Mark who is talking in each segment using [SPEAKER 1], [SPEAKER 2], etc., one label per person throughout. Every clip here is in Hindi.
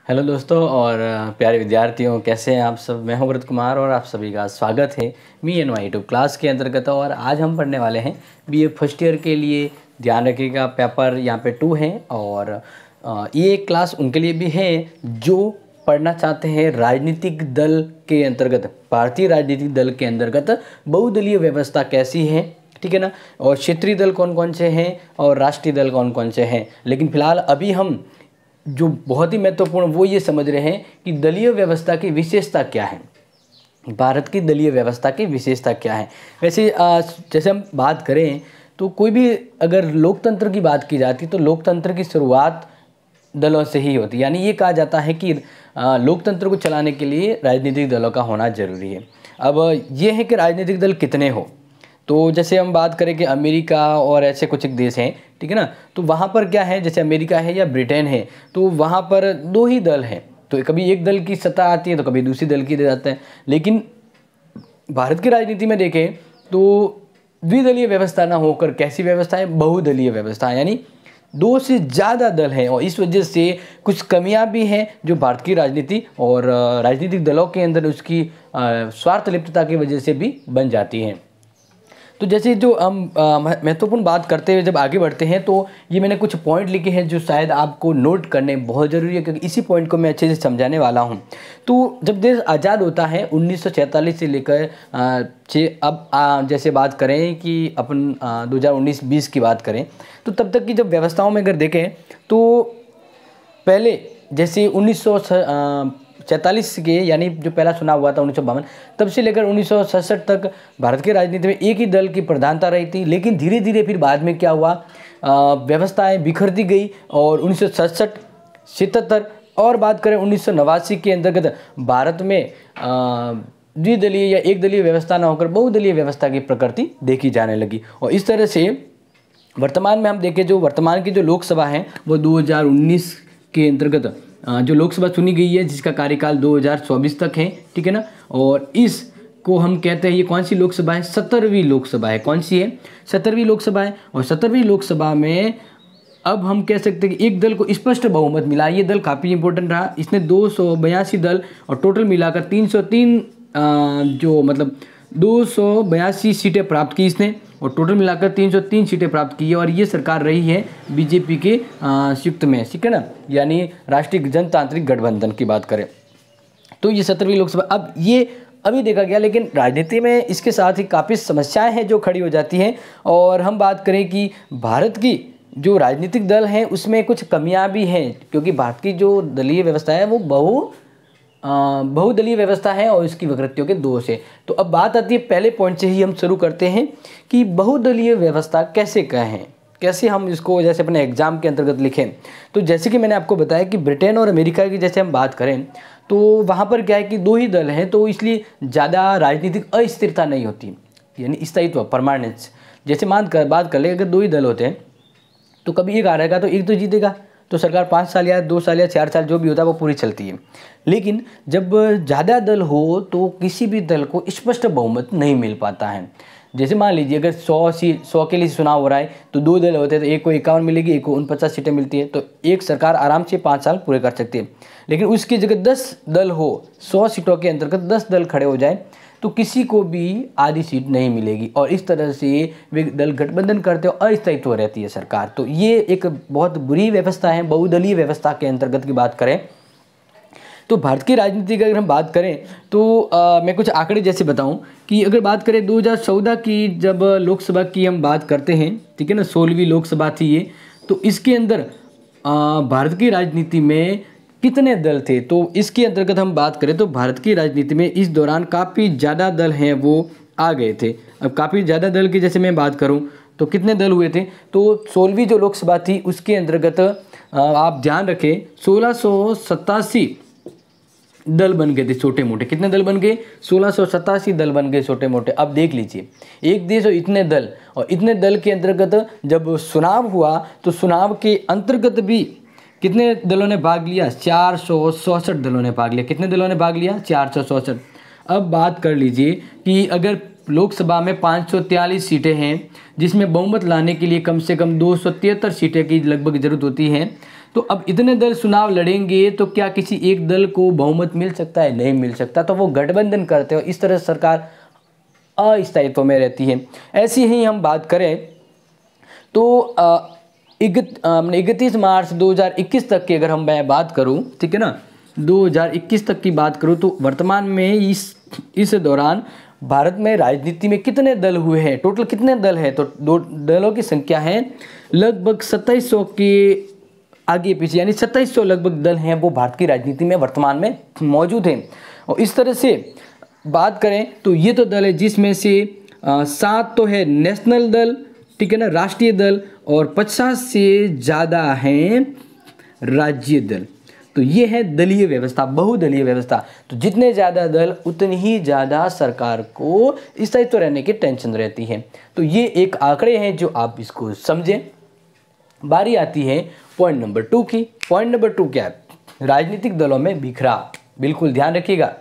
[SPEAKER 1] हेलो दोस्तों और प्यारे विद्यार्थियों, कैसे हैं आप सब। मैं हूं व्रत कुमार और आप सभी का स्वागत है मी एन वाई यूट्यूब क्लास के अंतर्गत। और आज हम पढ़ने वाले हैं बीए फर्स्ट ईयर के लिए। ध्यान रखिएगा, पेपर यहाँ पे 2 है और ये क्लास उनके लिए भी है जो पढ़ना चाहते हैं राजनीतिक दल के अंतर्गत, भारतीय राजनीतिक दल के अंतर्गत बहुदलीय व्यवस्था कैसी है, ठीक है ना, और क्षेत्रीय दल कौन कौन से हैं और राष्ट्रीय दल कौन कौन से हैं। लेकिन फिलहाल अभी हम जो बहुत ही महत्वपूर्ण वो ये समझ रहे हैं कि दलीय व्यवस्था की विशेषता क्या है, भारत की दलीय व्यवस्था की विशेषता क्या है। वैसे जैसे हम बात करें तो कोई भी अगर लोकतंत्र की बात की जाती तो लोकतंत्र की शुरुआत दलों से ही होती है। यानी ये कहा जाता है कि लोकतंत्र को चलाने के लिए राजनीतिक दलों का होना जरूरी है। अब ये है कि राजनीतिक दल कितने हो, तो जैसे हम बात करें कि अमेरिका और ऐसे कुछ एक देश हैं, ठीक है ना, तो वहाँ पर क्या है, जैसे अमेरिका है या ब्रिटेन है तो वहाँ पर 2 ही दल हैं। तो कभी एक दल की सत्ता आती है तो कभी दूसरी दल की दे जाते हैं। लेकिन भारत की राजनीति में देखें तो द्विदलीय व्यवस्था ना होकर कैसी व्यवस्था है, बहुदलीय व्यवस्था, यानी 2 से ज़्यादा दल हैं। और इस वजह से कुछ कमियां भी हैं जो भारत की राजनीति और राजनीतिक दलों के अंदर उसकी स्वार्थ लिप्तता की वजह से भी बन जाती हैं। तो जैसे जो हम महत्वपूर्ण बात करते हुए जब आगे बढ़ते हैं तो ये मैंने कुछ पॉइंट लिखे हैं जो शायद आपको नोट करने बहुत ज़रूरी है, क्योंकि इसी पॉइंट को मैं अच्छे से समझाने वाला हूँ। तो जब देश आज़ाद होता है 1946 से लेकर अब जैसे बात करें कि अपन 2019-20 की बात करें तो तब तक की जब व्यवस्थाओं में अगर देखें तो पहले जैसे 1947 के, यानी जो पहला चुनाव हुआ था 1952, तब से लेकर 1967 तक भारत की राजनीति में एक ही दल की प्रधानता रही थी। लेकिन धीरे धीरे फिर बाद में क्या हुआ, व्यवस्थाएं बिखरती गई और 1967, 77 और बात करें 1989 के अंतर्गत भारत में द्विदलीय या एक दलीय व्यवस्था न होकर बहुदलीय व्यवस्था की प्रकृति देखी जाने लगी। और इस तरह से वर्तमान में हम देखें जो वर्तमान की जो लोकसभा है वो 2019 के अंतर्गत जो लोकसभा चुनी गई है जिसका कार्यकाल 2024 तक है, ठीक है ना। और इसको हम कहते हैं ये कौन सी लोकसभा है, 17वीं लोकसभा है। कौन सी है, 17वीं लोकसभा है। और 17वीं लोकसभा में अब हम कह सकते हैं कि एक दल को स्पष्ट बहुमत मिला। ये दल काफ़ी इंपॉर्टेंट रहा, इसने 282 दल और टोटल मिलाकर 303 जो मतलब 282 सीटें प्राप्त की इसने, और टोटल मिलाकर 303 सीटें प्राप्त की है। और ये सरकार रही है बीजेपी के संयुक्त में, ठीक है ना, यानी राष्ट्रीय जनतांत्रिक गठबंधन की बात करें तो ये 17वीं लोकसभा अब ये अभी देखा गया। लेकिन राजनीति में इसके साथ ही काफ़ी समस्याएं हैं जो खड़ी हो जाती हैं। और हम बात करें कि भारत की जो राजनीतिक दल हैं उसमें कुछ कमियां भी हैं, क्योंकि भारत की जो दलीय व्यवस्था है वो बहुदलीय व्यवस्था है और इसकी विकृतियों के दोष है। तो अब बात आती है, पहले पॉइंट से ही हम शुरू करते हैं कि बहुदलीय व्यवस्था कैसे कहें, कैसे हम इसको जैसे अपने एग्जाम के अंतर्गत लिखें। तो जैसे कि मैंने आपको बताया कि ब्रिटेन और अमेरिका की जैसे हम बात करें तो वहाँ पर क्या है कि 2 ही दल हैं, तो इसलिए ज़्यादा राजनीतिक अस्थिरता नहीं होती, यानी स्थायित्व, परमानेंस। जैसे बात कर ले अगर 2 ही दल होते हैं तो कभी एक हारेगा तो एक तो जीतेगा, तो सरकार 5 साल या 2 साल या 4 साल जो भी होता है वो पूरी चलती है। लेकिन जब ज़्यादा दल हो तो किसी भी दल को स्पष्ट बहुमत नहीं मिल पाता है। जैसे मान लीजिए अगर 100 के लिए चुनाव हो रहा है तो 2 दल होते हैं, तो एक को 51 मिलेगी, एक को 49 सीटें मिलती है, तो एक सरकार आराम से 5 साल पूरे कर सकती है। लेकिन उसकी जगह 10 दल हो, 100 सीटों के अंतर्गत 10 दल खड़े हो जाए तो किसी को भी आधी सीट नहीं मिलेगी, और इस तरह से वे दल गठबंधन करते हो, अस्थायित्व रहती है सरकार। तो ये एक बहुत बुरी व्यवस्था है। बहुदलीय व्यवस्था के अंतर्गत की बात करें तो भारत की राजनीति की अगर हम बात करें तो मैं कुछ आंकड़े जैसे बताऊं कि अगर बात करें 2014 की जब लोकसभा की हम बात करते हैं, ठीक है ना, 16वीं लोकसभा थी ये, तो इसके अंदर भारत की राजनीति में कितने दल थे, तो इसके अंतर्गत हम बात करें तो भारत की राजनीति में इस दौरान काफ़ी ज़्यादा दल हैं वो आ गए थे। अब काफ़ी ज़्यादा दल की जैसे मैं बात करूं तो कितने दल हुए थे, तो 16वीं जो लोकसभा थी उसके अंतर्गत आप ध्यान रखें 1687 दल बन गए थे छोटे मोटे। कितने दल बन गए, 1687 दल बन गए छोटे मोटे। अब देख लीजिए, एक देश और इतने दल, और इतने दल के अंतर्गत जब चुनाव हुआ तो चुनाव के अंतर्गत भी कितने दलों ने भाग लिया, 464 दलों ने भाग लिया। कितने दलों ने भाग लिया, 464। अब बात कर लीजिए कि अगर लोकसभा में 543 सीटें हैं जिसमें बहुमत लाने के लिए कम से कम 273 सीटें की लगभग ज़रूरत होती है, तो अब इतने दल चुनाव लड़ेंगे तो क्या किसी एक दल को बहुमत मिल सकता है? नहीं मिल सकता। तो वो गठबंधन करते हो, इस तरह सरकार अस्थायित्व में रहती है। ऐसी ही हम बात करें तो 31 मार्च 2021 तक की अगर हम मैं बात करूं, ठीक है ना, 2021 तक की बात करूं तो वर्तमान में इस दौरान भारत में राजनीति में कितने दल हुए हैं, टोटल कितने दल हैं? तो दो दलों की संख्या है लगभग 2700 के आगे पीछे, यानी 2700 लगभग दल हैं वो भारत की राजनीति में वर्तमान में मौजूद हैं। और इस तरह से बात करें तो ये तो दल है जिसमें से 7 तो है नेशनल दल, ठीक है ना, राष्ट्रीय दल, और 50 से ज़्यादा हैं राज्य दल। तो ये है दलीय व्यवस्था, बहुदलीय व्यवस्था। तो जितने ज़्यादा दल उतनी ही ज़्यादा सरकार को स्थायित्व रहने की टेंशन रहती है। तो ये एक आंकड़े हैं जो आप इसको समझें। बारी आती है पॉइंट नंबर 2 की। पॉइंट नंबर 2 क्या है? राजनीतिक दलों में बिखराव। बिल्कुल ध्यान रखिएगा,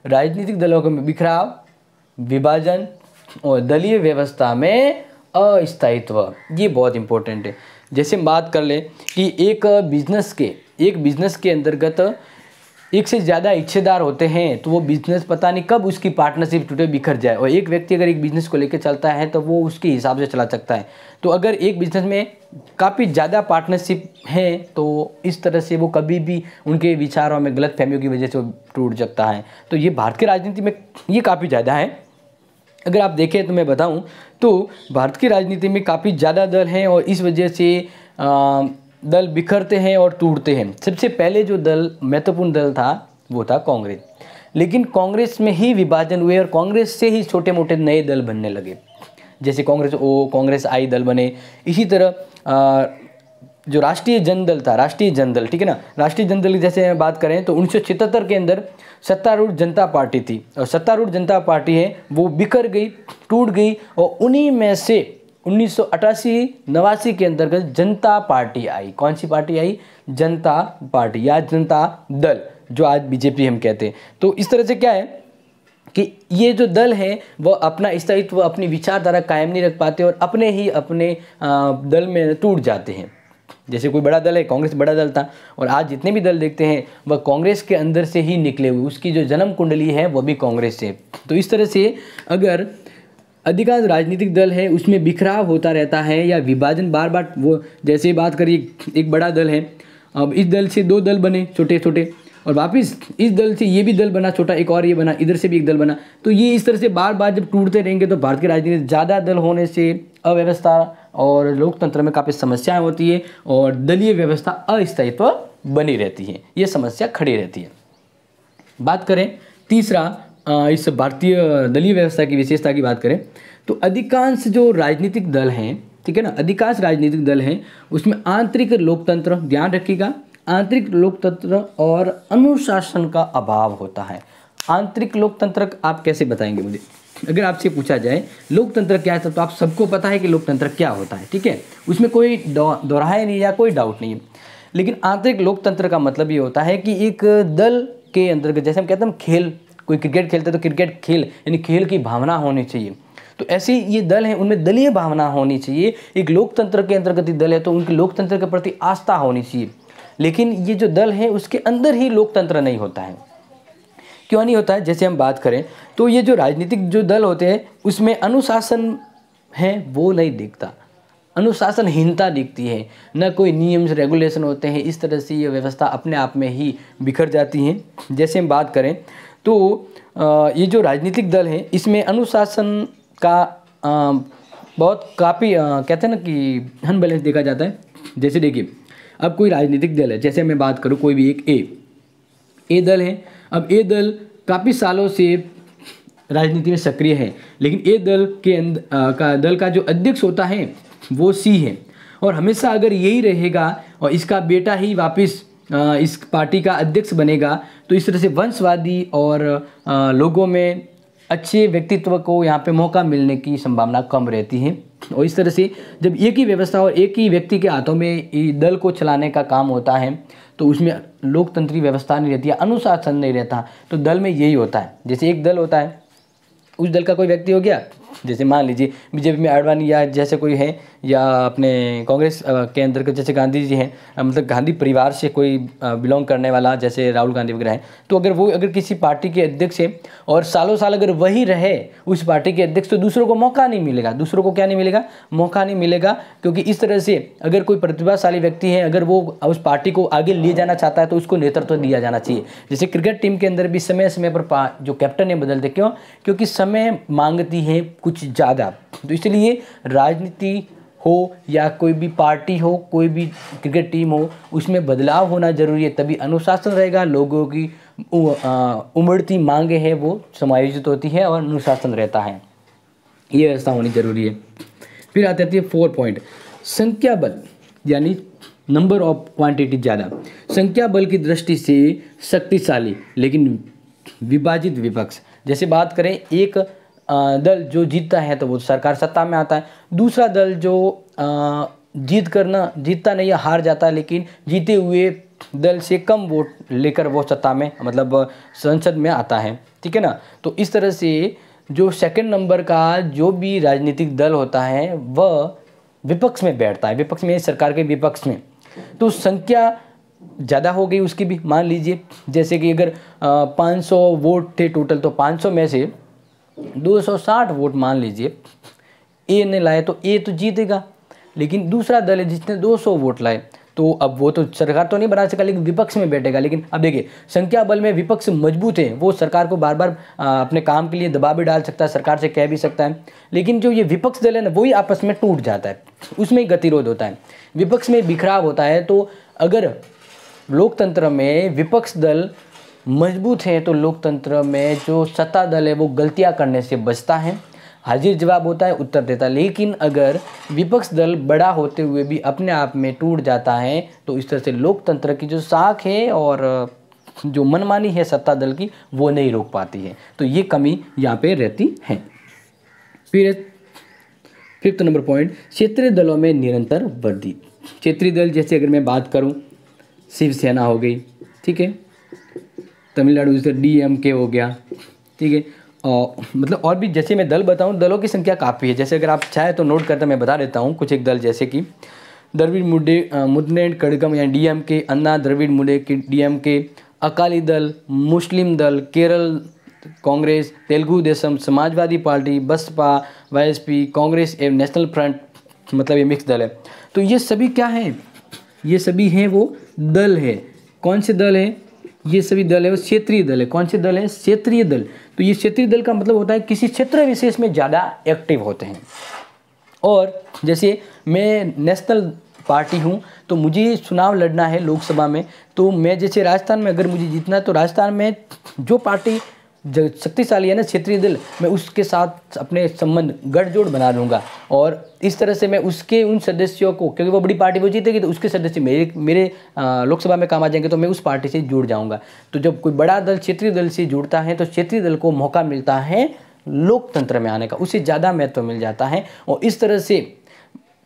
[SPEAKER 1] राजनीतिक दलों में बिखराव, विभाजन और दलीय व्यवस्था में अस्थायित्व, ये बहुत इंपॉर्टेंट है। जैसे हम बात कर ले कि एक बिजनेस के अंतर्गत एक से ज़्यादा हिस्सेदार होते हैं, तो वो बिजनेस पता नहीं कब उसकी पार्टनरशिप टूटे बिखर जाए। और एक व्यक्ति अगर एक बिजनेस को लेकर चलता है तो वो उसके हिसाब से चला सकता है। तो अगर एक बिजनेस में काफ़ी ज़्यादा पार्टनरशिप है तो इस तरह से वो कभी भी उनके विचारों में गलत फहमियों की वजह से टूट सकता है। तो ये भारत की राजनीति में ये काफ़ी ज़्यादा है। अगर आप देखें तो मैं बताऊं तो भारत की राजनीति में काफ़ी ज़्यादा दल हैं और इस वजह से दल बिखरते हैं और टूटते हैं। सबसे पहले जो दल महत्वपूर्ण दल था वो था कांग्रेस, लेकिन कांग्रेस में ही विभाजन हुए और कांग्रेस से ही छोटे मोटे नए दल बनने लगे। जैसे कांग्रेस आई दल बने। इसी तरह जो राष्ट्रीय जनदल था, ठीक है ना, राष्ट्रीय जनदल की जैसे बात करें तो 1976 के अंदर सत्तारूढ़ जनता पार्टी थी, और सत्तारूढ़ जनता पार्टी है वो बिखर गई, टूट गई, और उन्हीं में से 1988-89 के अंतर्गत जनता पार्टी आई। कौन सी पार्टी आई? जनता पार्टी या जनता दल, जो आज बीजेपी हम कहते हैं। तो इस तरह से क्या है कि ये जो दल है वो अपना स्थायित्व, अपनी विचारधारा कायम नहीं रख पाते और अपने दल में टूट जाते हैं। जैसे कोई बड़ा दल है, कांग्रेस बड़ा दल था, और आज जितने भी दल देखते हैं वह कांग्रेस के अंदर से ही निकले हुए, उसकी जो जन्म कुंडली है वो भी कांग्रेस से। तो इस तरह से अगर अधिकांश राजनीतिक दल है उसमें बिखराव होता रहता है या विभाजन बार बार, वो जैसे बात करिए एक बड़ा दल है, अब इस दल से 2 दल बने छोटे छोटे, और वापस इस दल से ये भी दल बना छोटा, एक और ये बना, इधर से भी एक दल बना। तो ये इस तरह से बार बार जब टूटते रहेंगे तो भारत की राजनीति ज़्यादा दल होने से अव्यवस्था और लोकतंत्र में काफ़ी समस्याएं होती है और दलीय व्यवस्था अस्थायित्व बनी रहती है, ये समस्या खड़ी रहती है। बात करें तीसरा इस भारतीय दलीय व्यवस्था की विशेषता की बात करें तो अधिकांश जो राजनीतिक दल हैं, ठीक है ना, अधिकांश राजनीतिक दल हैं उसमें आंतरिक लोकतंत्र, ध्यान रखिएगा, आंतरिक लोकतंत्र और अनुशासन का अभाव होता है। आंतरिक लोकतंत्र आप कैसे बताएंगे मुझे? अगर आपसे पूछा जाए लोकतंत्र क्या है तो आप सबको पता है कि लोकतंत्र क्या होता है, ठीक है, उसमें कोई दोहराए नहीं या कोई डाउट नहीं है। लेकिन आंतरिक लोकतंत्र का मतलब ये होता है कि एक दल के अंतर्गत, जैसे हम कहते हैं खेल, कोई क्रिकेट खेलते हैं तो क्रिकेट खेल यानी खेल की भावना होनी चाहिए, तो ऐसे ये दल हैं उनमें दलीय भावना होनी चाहिए। एक लोकतंत्र के अंतर्गत दल है तो उनकी लोकतंत्र के प्रति आस्था होनी चाहिए। लेकिन ये जो दल है उसके अंदर ही लोकतंत्र नहीं होता है। क्यों नहीं होता है? जैसे हम बात करें तो ये जो राजनीतिक जो दल होते हैं उसमें अनुशासन है वो नहीं दिखता, अनुशासनहीनता दिखती है, न कोई नियम रेगुलेशन होते हैं। इस तरह से ये व्यवस्था अपने आप में ही बिखर जाती है। जैसे हम बात करें तो ये जो राजनीतिक दल है इसमें अनुशासन का बहुत काफ़ी कहते हैं ना कि अनबैलेंस देखा जाता है। जैसे देखिए अब कोई राजनीतिक दल है, जैसे मैं बात करूँ कोई भी एक ए दल है। अब ए दल काफ़ी सालों से राजनीति में सक्रिय है, लेकिन ए दल के दल का जो अध्यक्ष होता है वो सी है, और हमेशा अगर यही रहेगा और इसका बेटा ही वापस इस पार्टी का अध्यक्ष बनेगा तो इस तरह से वंशवादी और लोगों में अच्छे व्यक्तित्व को यहाँ पे मौका मिलने की संभावना कम रहती है। और इस तरह से जब एक ही व्यवस्था और एक ही व्यक्ति के हाथों में दल को चलाने का काम होता है तो उसमें लोकतंत्री व्यवस्था नहीं रहती है, अनुशासन नहीं रहता। तो दल में यही होता है, जैसे एक दल होता है, उस दल का कोई व्यक्ति हो गया, जैसे मान लीजिए बीजेपी में आडवाणी या जैसे कोई है, या अपने कांग्रेस के अंदर के जैसे गांधी जी हैं, मतलब गांधी परिवार से कोई बिलोंग करने वाला जैसे राहुल गांधी वगैरह हैं, तो अगर किसी पार्टी के अध्यक्ष है और सालों साल अगर वही रहे उस पार्टी के अध्यक्ष, तो दूसरों को मौका नहीं मिलेगा। दूसरों को क्या नहीं मिलेगा? मौका नहीं मिलेगा। क्योंकि इस तरह से अगर कोई प्रतिभाशाली व्यक्ति है, अगर वो उस पार्टी को आगे ले जाना चाहता है तो उसको नेतृत्व दिया जाना चाहिए। जैसे क्रिकेट टीम के अंदर भी समय समय पर जो कैप्टन है बदलते, क्यों? क्योंकि समय मांगती है कुछ ज़्यादा। तो इसलिए राजनीति हो या कोई भी पार्टी हो, कोई भी क्रिकेट टीम हो, उसमें बदलाव होना जरूरी है, तभी अनुशासन रहेगा। लोगों की उमड़ती मांगे हैं वो समायोजित होती है और अनुशासन रहता है, ये व्यवस्था होनी जरूरी है। फिर आती है 4 पॉइंट, संख्या बल, यानी नंबर ऑफ क्वांटिटी ज़्यादा, संख्या बल की दृष्टि से शक्तिशाली लेकिन विभाजित विपक्ष। जैसे बात करें, एक दल जो जीतता है तो वो सरकार सत्ता में आता है, दूसरा दल जो जीतता नहीं, हार जाता है, लेकिन जीते हुए दल से कम वोट लेकर वो सत्ता में, मतलब संसद में आता है, ठीक है ना। तो इस तरह से जो सेकंड नंबर का जो भी राजनीतिक दल होता है वह विपक्ष में बैठता है, विपक्ष में, सरकार के विपक्ष में। तो संख्या ज़्यादा हो गई उसकी भी। मान लीजिए जैसे कि अगर 500 वोट थे टोटल, तो 500 में से 260 वोट मान लीजिए ए ने लाए, तो ए तो जीतेगा, लेकिन दूसरा दल है जिसने 200 वोट लाए, तो अब वो तो सरकार तो नहीं बना सका, लेकिन विपक्ष में बैठेगा। लेकिन अब देखिए, संख्या बल में विपक्ष मजबूत है, वो सरकार को बार बार अपने काम के लिए दबाव भी डाल सकता है, सरकार से कह भी सकता है। लेकिन जो ये विपक्ष दल है ना, वही आपस में टूट जाता है, उसमें ही गतिरोध होता है, विपक्ष में बिखराव होता है। तो अगर लोकतंत्र में विपक्ष दल मजबूत है तो लोकतंत्र में जो सत्ता दल है वो गलतियां करने से बचता है, हाजिर जवाब होता है, उत्तर देता है। लेकिन अगर विपक्ष दल बड़ा होते हुए भी अपने आप में टूट जाता है, तो इस तरह से लोकतंत्र की जो साख है और जो मनमानी है सत्ता दल की, वो नहीं रोक पाती है। तो ये कमी यहाँ पे रहती है। फिर 5th नंबर पॉइंट, क्षेत्रीय दलों में निरंतर वृद्धि। क्षेत्रीय दल जैसे अगर मैं बात करूँ, शिवसेना हो गई, ठीक है, तमिलनाडु से DMK हो गया, ठीक है, और मतलब और भी जैसे मैं दल बताऊं, दलों की संख्या काफ़ी है। जैसे अगर आप चाहे तो नोट करते मैं बता देता हूं कुछ एक दल, जैसे कि द्रविड़ मुन्नेट्र कड़गम या DMK, अन्ना द्रविड़ मुन्नेट्र DMK, अकाली दल, मुस्लिम दल, केरल कांग्रेस, तेलुगु देशम, समाजवादी पार्टी, बसपा, YSP, कांग्रेस एवं नेशनल फ्रंट, मतलब ये मिक्स दल है। तो ये सभी क्या हैं? ये सभी हैं वो दल है। कौन से दल है? ये सभी दल है वो क्षेत्रीय दल है। कौन से दल है? क्षेत्रीय दल। तो ये क्षेत्रीय दल का मतलब होता है किसी क्षेत्र विशेष में ज़्यादा एक्टिव होते हैं। और जैसे मैं नेशनल पार्टी हूँ, तो मुझे चुनाव लड़ना है लोकसभा में, तो मैं जैसे राजस्थान में अगर मुझे जीतना है, तो राजस्थान में जो पार्टी जो शक्तिशाली है ना, क्षेत्रीय दल, मैं उसके साथ अपने संबंध गठजोड़ बना लूँगा। और इस तरह से मैं उसके उन सदस्यों को, क्योंकि वो बड़ी पार्टी वो जीतेगी, तो उसके सदस्य मेरे लोकसभा में काम आ जाएंगे, तो मैं उस पार्टी से जुड़ जाऊँगा। तो जब कोई बड़ा दल क्षेत्रीय दल से जुड़ता है, तो क्षेत्रीय दल को मौका मिलता है लोकतंत्र में आने का, उसे ज़्यादा महत्व मिल जाता है। और इस तरह से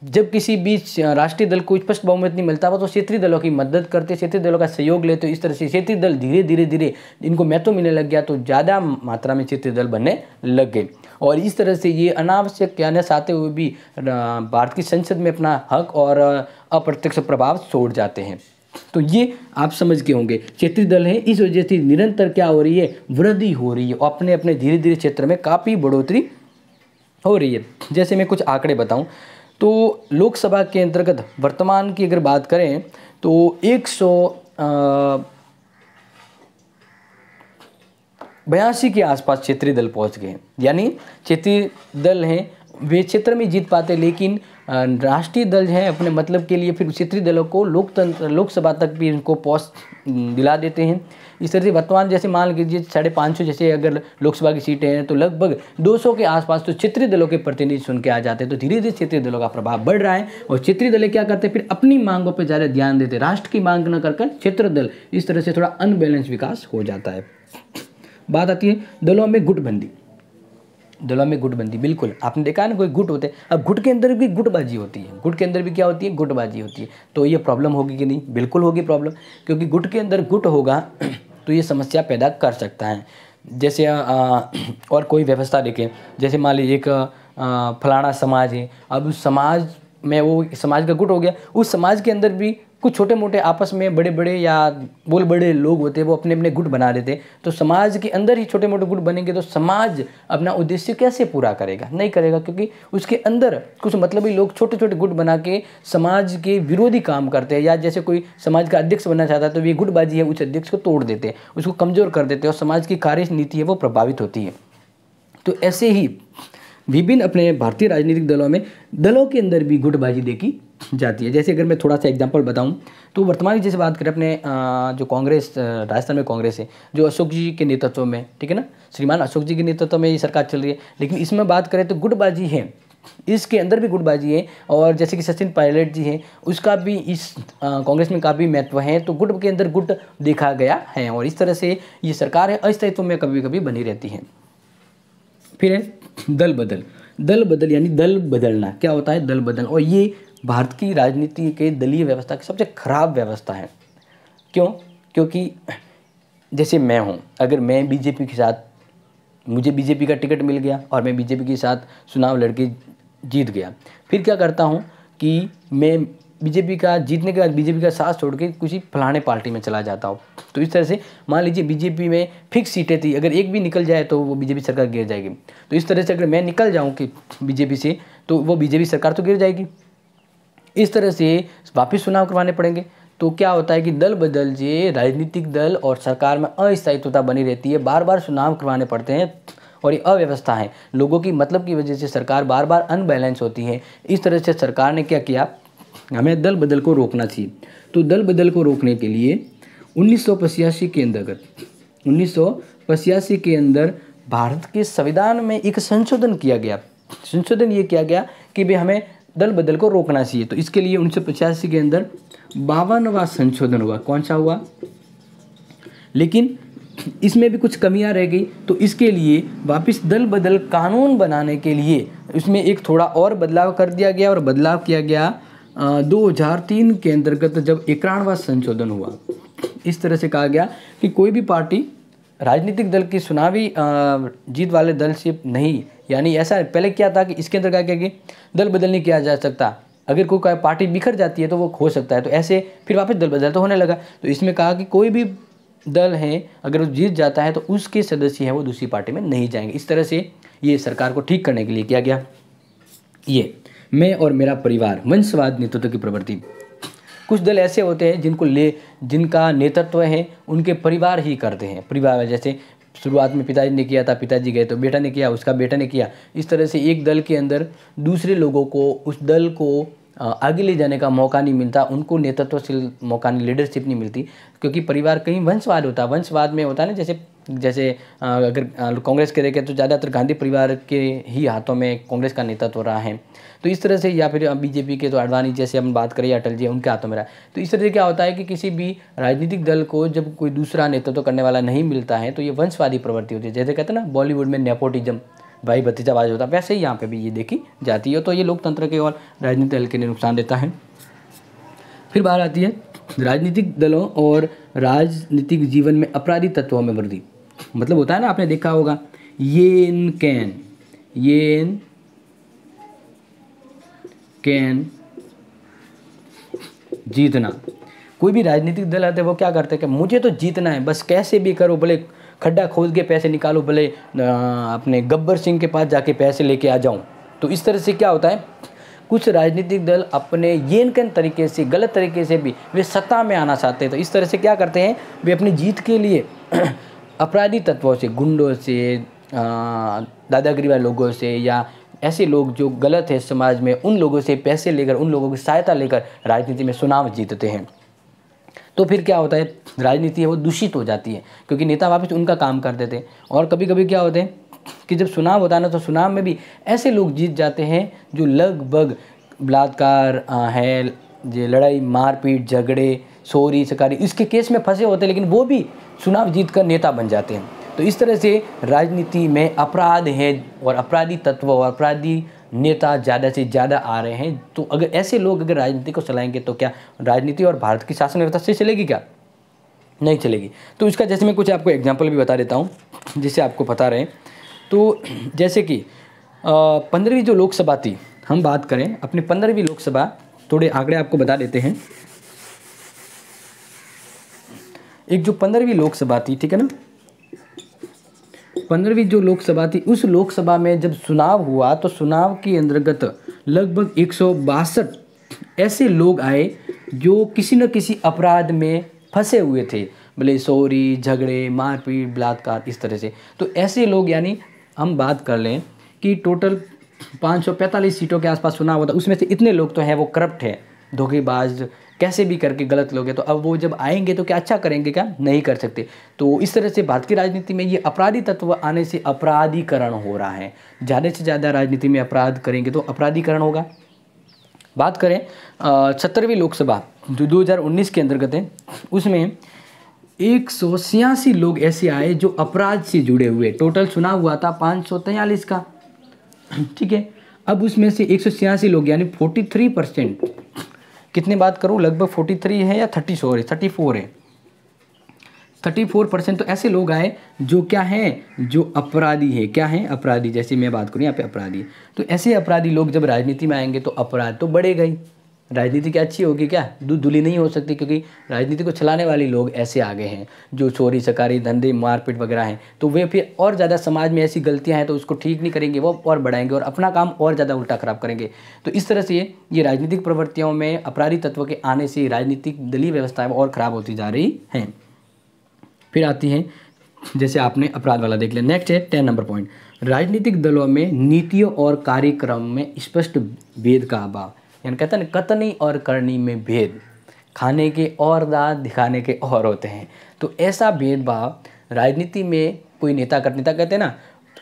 [SPEAKER 1] जब किसी बीच राष्ट्रीय दल को स्पष्ट बहुमत नहीं मिलता वो, तो क्षेत्रीय दलों की मदद करते, क्षेत्रीय दलों का सहयोग लेते। इस तरह से क्षेत्रीय दल धीरे धीरे इनको महत्व मिलने लग गया, तो ज़्यादा मात्रा में क्षेत्रीय दल बनने लग गए। और इस तरह से ये अनावश्यक ज्ञान आते हुए भी भारत की संसद में अपना हक और अप्रत्यक्ष प्रभाव छोड़ जाते हैं। तो ये आप समझ के होंगे, क्षेत्रीय दल है, इस वजह से निरंतर क्या हो रही है? वृद्धि हो रही है, अपने अपने धीरे धीरे क्षेत्र में काफ़ी बढ़ोतरी हो रही है। जैसे मैं कुछ आंकड़े बताऊं, तो लोकसभा के अंतर्गत वर्तमान की अगर बात करें तो 182 के आसपास क्षेत्रीय दल पहुंच गए हैं। यानी क्षेत्रीय दल हैं वे क्षेत्र में जीत पाते, लेकिन राष्ट्रीय दल हैं अपने मतलब के लिए फिर क्षेत्रीय दलों को लोकसभा तक भी इनको पहुँच दिला देते हैं। इस तरह से वर्तमान जैसे मान लीजिए 550 जैसे अगर लोकसभा की सीटें हैं, तो लगभग 200 के आसपास तो क्षेत्रीय दलों के प्रतिनिधि सुन के आ जाते हैं। तो धीरे धीरे क्षेत्रीय दलों का प्रभाव बढ़ रहा है, और क्षेत्रीय दल क्या करते हैं, फिर अपनी मांगों पर ज़्यादा ध्यान देते, राष्ट्र की मांग न कर क्षेत्र दल। इस तरह से थोड़ा अनबैलेंस विकास हो जाता है। बात आती है दलों में गुटबंदी। दलों में गुटबंदी, बिल्कुल आपने देखा है ना, कोई गुट होते हैं, अब गुट के अंदर भी गुटबाजी होती है, गुट के अंदर भी क्या होती है? गुटबाजी होती है। तो ये प्रॉब्लम होगी कि नहीं? बिल्कुल होगी प्रॉब्लम, क्योंकि गुट के अंदर गुट होगा तो ये समस्या पैदा कर सकता है। जैसे और कोई व्यवस्था देखें, जैसे मान लीजिए एक फलाना समाज है, अब उस समाज में वो समाज का गुट हो गया, उस समाज के अंदर भी कुछ छोटे मोटे आपस में बड़े बड़े या बोल बड़े लोग होते हैं, वो अपने अपने गुट बना देते। तो समाज के अंदर ही छोटे मोटे गुट बनेंगे तो समाज अपना उद्देश्य कैसे पूरा करेगा? नहीं करेगा, क्योंकि उसके अंदर कुछ मतलबी लोग छोटे छोटे गुट बना के समाज के विरोधी काम करते हैं। या जैसे कोई समाज का अध्यक्ष बनना चाहता है तो ये गुटबाजी है, उस अध्यक्ष को तोड़ देते हैं, उसको कमज़ोर कर देते हैं और समाज की कार्य नीति है वो प्रभावित होती है। तो ऐसे ही विभिन्न अपने भारतीय राजनीतिक दलों में दलों के अंदर भी गुटबाजी देखी जाती है। जैसे अगर मैं थोड़ा सा एग्जांपल बताऊं तो वर्तमान की जैसे बात करें अपने जो कांग्रेस राजस्थान में कांग्रेस है जो अशोक जी के नेतृत्व में, ठीक है ना, श्रीमान अशोक जी के नेतृत्व में ये सरकार चल रही है। लेकिन इसमें बात करें तो गुटबाजी है, इसके अंदर भी गुटबाजी है। और जैसे कि सचिन पायलट जी हैं, उसका भी इस कांग्रेस में काफ़ी महत्व है। तो गुट के अंदर गुट देखा गया है और इस तरह से ये सरकार है अस्तित्व में कभी कभी बनी रहती है। फिर है दल बदल। दल बदल यानी दल बदलना। क्या होता है दल बदल? और ये भारत की राजनीति के दलीय व्यवस्था की सबसे खराब व्यवस्था है। क्यों? क्योंकि जैसे मैं हूँ, अगर मैं बीजेपी के साथ, मुझे बीजेपी का टिकट मिल गया और मैं बीजेपी के साथ चुनाव लड़के जीत गया, फिर क्या करता हूँ कि मैं बीजेपी का जीतने के बाद बीजेपी का साथ छोड़ के किसी फलाने पार्टी में चला जाता हूँ। तो इस तरह से मान लीजिए बीजेपी में फिक्स सीटें थी, अगर एक भी निकल जाए तो वो बीजेपी सरकार गिर जाएगी। तो इस तरह से अगर मैं निकल जाऊँ कि बीजेपी से, तो वो बीजेपी सरकार तो गिर जाएगी। इस तरह से वापस चुनाव करवाने पड़ेंगे। तो क्या होता है कि दल बदल से राजनीतिक दल और सरकार में अस्थायित्वता बनी रहती है, बार बार चुनाव करवाने पड़ते हैं और ये अव्यवस्था है। लोगों की मतलब की वजह से सरकार बार बार अनबैलेंस होती है। इस तरह से सरकार ने क्या किया, हमें दल बदल को रोकना चाहिए। तो दल बदल को रोकने के लिए 1985 के अंतर्गत 1985 के अंदर भारत के संविधान में एक संशोधन किया गया। संशोधन ये किया गया कि भाई हमें दल बदल को रोकना चाहिए। तो इसके लिए 1985 के अंदर 52वां संशोधन हुआ। कौन सा हुआ? लेकिन इसमें भी कुछ कमियां रह गई। तो इसके लिए वापस दल बदल कानून बनाने के लिए इसमें एक थोड़ा और बदलाव कर दिया गया और बदलाव किया गया 2003 के अंतर्गत जब 51वां संशोधन हुआ। इस तरह से कहा गया कि कोई भी पार्टी राजनीतिक दल की चुनावी जीत वाले दल से नहीं, यानी ऐसा पहले क्या था कि इसके अंदर क्या किया कि दल बदल नहीं किया जा सकता। अगर कोई पार्टी बिखर जाती है तो वो हो सकता है, तो ऐसे फिर वापस दल बदल तो होने लगा। तो इसमें कहा कि कोई भी दल है अगर वो जीत जाता है तो उसके सदस्य हैं वो दूसरी पार्टी में नहीं जाएंगे। इस तरह से ये सरकार को ठीक करने के लिए किया गया। ये मैं और मेरा परिवार, वंशवाद नेतृत्व की प्रवृत्ति। कुछ दल ऐसे होते हैं जिनका नेतृत्व है उनके परिवार ही करते हैं। परिवार जैसे शुरुआत में पिताजी ने किया था, पिताजी गए तो बेटा ने किया, उसका बेटा ने किया। इस तरह से एक दल के अंदर दूसरे लोगों को उस दल को आगे ले जाने का मौका नहीं मिलता, उनको नेतृत्वशील मौका नहीं, लीडरशिप नहीं मिलती। क्योंकि परिवार कहीं वंशवाद होता है। वंशवाद में होता है ना, जैसे अगर कांग्रेस के देखें तो ज़्यादातर गांधी परिवार के ही हाथों में कांग्रेस का नेतृत्व रहा है। तो इस तरह से, या फिर बीजेपी के तो अडवाणी जैसे हम बात करें, अटल जी उनके हाथों में रहा। तो इस तरह से क्या होता है कि किसी भी राजनीतिक दल को जब कोई दूसरा नेतृत्व करने वाला नहीं मिलता है तो ये वंशवादी प्रवृत्ति होती है। जैसे कहते हैं ना बॉलीवुड में नेपोटिज्म, भाई भतीजाबाजी होता है, वैसे ही यहाँ पे भी ये देखी जाती है। तो ये लोकतंत्र के और राजनीतिक दल के लिए नुकसान देता है। फिर बात आती है राजनीतिक दलों और राजनीतिक जीवन में अपराधी तत्वों में वृद्धि। मतलब होता है ना, आपने देखा होगा येन कैन जीतना। कोई भी राजनीतिक दल आते हैं वो क्या करते हैं कि मुझे तो जीतना है, बस कैसे भी करो, भले खड्डा खोद के पैसे निकालो, भले अपने गब्बर सिंह के पास जाके पैसे लेके आ जाऊं। तो इस तरह से क्या होता है, कुछ राजनीतिक दल अपने येन कैन तरीके से, गलत तरीके से भी वे सत्ता में आना चाहते हैं। तो इस तरह से क्या करते हैं, वे अपनी जीत के लिए अपराधी तत्वों से, गुंडों से, दादागिरी वाले लोगों से, या ऐसे लोग जो गलत है समाज में, उन लोगों से पैसे लेकर, उन लोगों की सहायता लेकर राजनीति में चुनाव जीतते हैं। तो फिर क्या होता है, राजनीति है वो दूषित हो जाती है, क्योंकि नेता वापस उनका काम कर देते हैं। और कभी कभी क्या होते हैं कि जब चुनाव होता है ना, तो चुनाव में भी ऐसे लोग जीत जाते हैं जो लगभग बलात्कार है, ये लड़ाई मारपीट झगड़े चोरी चकारी इसके केस में फंसे होते हैं, लेकिन वो भी चुनाव जीत कर नेता बन जाते हैं। तो इस तरह से राजनीति में अपराध है और अपराधी तत्व और अपराधी नेता ज़्यादा से ज़्यादा आ रहे हैं। तो अगर ऐसे लोग अगर राजनीति को चलाएंगे तो क्या राजनीति और भारत की शासन व्यवस्था से चलेगी? क्या नहीं चलेगी। तो इसका जैसे मैं कुछ आपको एग्जांपल भी बता देता हूँ जिससे आपको पता रहे। तो जैसे कि 15वीं जो लोकसभा थी, हम बात करें अपनी 15वीं लोकसभा, थोड़े आंकड़े आपको बता देते हैं। एक जो 15वीं लोकसभा थी, ठीक है ना, 15वीं जो लोकसभा थी, उस लोकसभा में जब चुनाव हुआ तो चुनाव के अंतर्गत लगभग 162 ऐसे लोग आए जो किसी न किसी अपराध में फंसे हुए थे, भले चोरी, झगड़े, मारपीट, बलात्कार, इस तरह से। तो ऐसे लोग, यानी हम बात कर लें कि टोटल 545 सीटों के आसपास चुनाव होता, उसमें से इतने लोग तो हैं वो करप्ट है, धोखेबाज, कैसे भी करके गलत लोग हैं। तो अब वो जब आएंगे तो क्या अच्छा करेंगे? क्या नहीं कर सकते। तो इस तरह से भारत की राजनीति में ये अपराधी तत्व आने से अपराधीकरण हो रहा है। ज़्यादा से ज़्यादा राजनीति में अपराध करेंगे तो अपराधीकरण होगा। बात करें 70वीं लोकसभा जो 2019 के अंतर्गत है, उसमें 186 लोग ऐसे आए जो अपराध से जुड़े हुए। टोटल चुनाव हुआ था 543 का, ठीक है। अब उसमें से 186 लोग यानी 43%, कितनी बात करूं, लगभग 43 है या 34 है, 34% तो ऐसे लोग आए जो क्या हैं, जो अपराधी है। क्या है? अपराधी। जैसे मैं बात करूं यहाँ पे अपराधी, तो ऐसे अपराधी लोग जब राजनीति में आएंगे तो अपराध तो बढ़ेगा ही। राजनीति क्या अच्छी होगी? क्या दूध धुली नहीं हो सकती, क्योंकि राजनीति को चलाने वाले लोग ऐसे आ गए हैं जो चोरी चकारी, धंधे, मारपीट वगैरह हैं। तो वे फिर और ज़्यादा समाज में ऐसी गलतियां हैं तो उसको ठीक नहीं करेंगे, वो और बढ़ाएंगे और अपना काम और ज़्यादा उल्टा खराब करेंगे। तो इस तरह से ये राजनीतिक प्रवृत्तियों में अपराधी तत्व के आने से राजनीतिक दलीय व्यवस्था और ख़राब होती जा रही हैं। फिर आती हैं, जैसे आपने अपराध वाला देख लिया। नेक्स्ट है 10 नंबर पॉइंट, राजनीतिक दलों में नीतियों और कार्यक्रम में स्पष्ट भेद का अभाव। यानी कहते हैं कथनी और करनी में भेद, खाने के और दांत दिखाने के और होते हैं। तो ऐसा भेदभाव राजनीति में कोई नेता कहते हैं ना,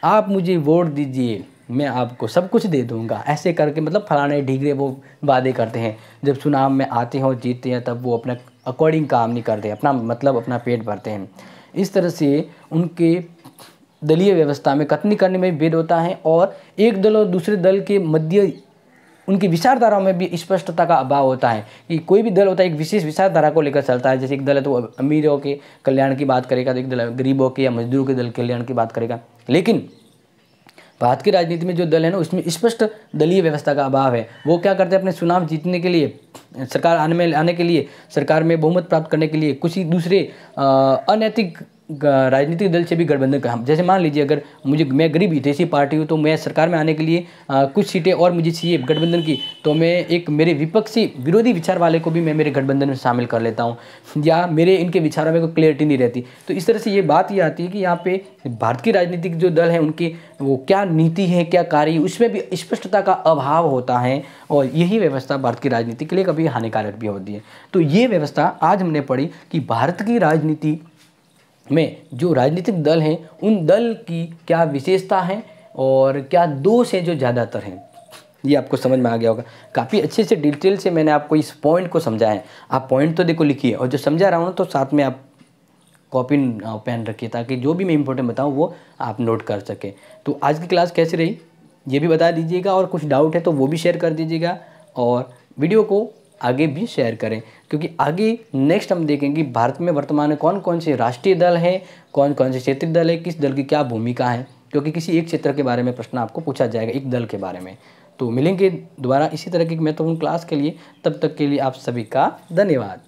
[SPEAKER 1] आप मुझे वोट दीजिए मैं आपको सब कुछ दे दूंगा, ऐसे करके मतलब फलाने ढीगरे वो वादे करते हैं। जब चुनाव में आते हैं और जीतते हैं तब वो अपने अकॉर्डिंग काम नहीं करते, अपना मतलब अपना पेट भरते हैं। इस तरह से उनके दलीय व्यवस्था में कथनी करने में भेद होता है और एक दल और दूसरे दल के मध्य उनकी विचारधाराओं में भी स्पष्टता का अभाव होता है। कि कोई भी दल होता है एक विशेष विचारधारा को लेकर चलता है। जैसे एक दल है तो अमीरों के कल्याण की बात करेगा, तो एक दल गरीबों के या मजदूरों के दल कल्याण की बात करेगा। लेकिन भारत की राजनीति में जो दल है ना, उसमें स्पष्ट दलीय व्यवस्था का अभाव है। वो क्या करते हैं, अपने चुनाव जीतने के लिए, सरकार आने के लिए, सरकार में बहुमत प्राप्त करने के लिए कुछ ही दूसरे अनैतिक राजनीतिक दल से भी गठबंधन का। जैसे मान लीजिए अगर मैं गरीब हितैषी पार्टी हूँ तो मैं सरकार में आने के लिए कुछ सीटें और मुझे चाहिए गठबंधन की, तो मैं एक मेरे विपक्षी विरोधी विचार वाले को भी मैं मेरे गठबंधन में शामिल कर लेता हूँ, या मेरे इनके विचारों में कोई क्लियरिटी नहीं रहती। तो इस तरह से ये बात ये आती है कि यहाँ पे भारत की राजनीतिक जो दल है उनकी वो क्या नीति है, क्या कार्य, उसमें भी स्पष्टता का अभाव होता है। और यही व्यवस्था भारत की राजनीति के लिए कभी हानिकारक भी होती है। तो ये व्यवस्था आज हमने पढ़ी कि भारत की राजनीति में जो राजनीतिक दल हैं उन दल की क्या विशेषता है और क्या दोष हैं जो ज़्यादातर हैं, ये आपको समझ में आ गया होगा। काफ़ी अच्छे से डिटेल से मैंने आपको इस पॉइंट को समझाया है। आप पॉइंट तो देखो लिखिए, और जो समझा रहा हूँ ना तो साथ में आप कॉपी पेन रखिए ताकि जो भी मैं इंपॉर्टेंट बताऊँ वो आप नोट कर सकें। तो आज की क्लास कैसी रही ये भी बता दीजिएगा, और कुछ डाउट है तो वो भी शेयर कर दीजिएगा, और वीडियो को आगे भी शेयर करें, क्योंकि आगे नेक्स्ट हम देखेंगे भारत में वर्तमान में कौन कौन से राष्ट्रीय दल हैं, कौन कौन से क्षेत्रीय दल है, किस दल की क्या भूमिका है, क्योंकि किसी एक क्षेत्र के बारे में प्रश्न आपको पूछा जाएगा, एक दल के बारे में। तो मिलेंगे दोबारा इसी तरह की महत्वपूर्ण क्लास के लिए, तब तक के लिए आप सभी का धन्यवाद।